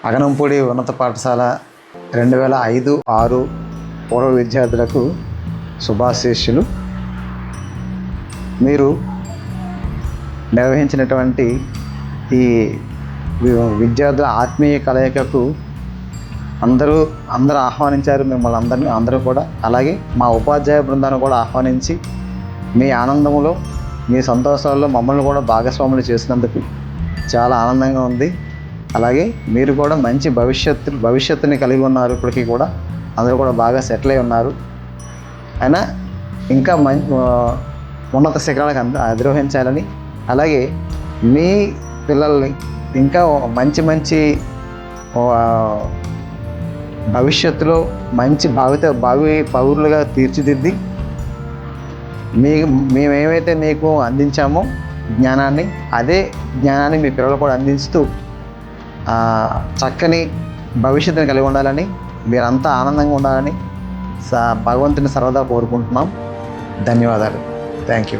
అగనంపూడి ఉన్నత పాఠశాల 2005-6 పూర్వ విద్యార్థులకు శుభాశీస్సులు. మీరు నిర్వహించినటువంటి ఈ విద్యార్థుల ఆత్మీయ కలయికకు అందరూ ఆహ్వానించారు మిమ్మల్ని అందరూ కూడా. అలాగే మా ఉపాధ్యాయ బృందాన్ని కూడా ఆహ్వానించి మీ ఆనందంలో, మీ సంతోషాల్లో మమ్మల్ని కూడా భాగస్వాములు చేసినందుకు చాలా ఆనందంగా ఉంది. అలాగే మీరు కూడా మంచి భవిష్యత్తుని కలిగి ఉన్నారు. ఇప్పటికీ కూడా అందరూ కూడా బాగా సెటిల్ అయి ఉన్నారు. అయినా ఇంకా ఉన్నత శిఖరాలకు అధిరోహించాలని, అలాగే మీ పిల్లల్ని ఇంకా మంచి భవిష్యత్తులో మంచి భావి పౌరులుగా తీర్చిదిద్ది మేమేమైతే మీకు అందించామో జ్ఞానాన్ని, అదే జ్ఞానాన్ని మీ పిల్లలు కూడా అందిస్తూ చక్కని భవిష్యత్తుని కలిగి ఉండాలని, మీరంతా ఆనందంగా ఉండాలని భగవంతుని సర్వదా కోరుకుంటున్నాం. ధన్యవాదాలు. Thank you.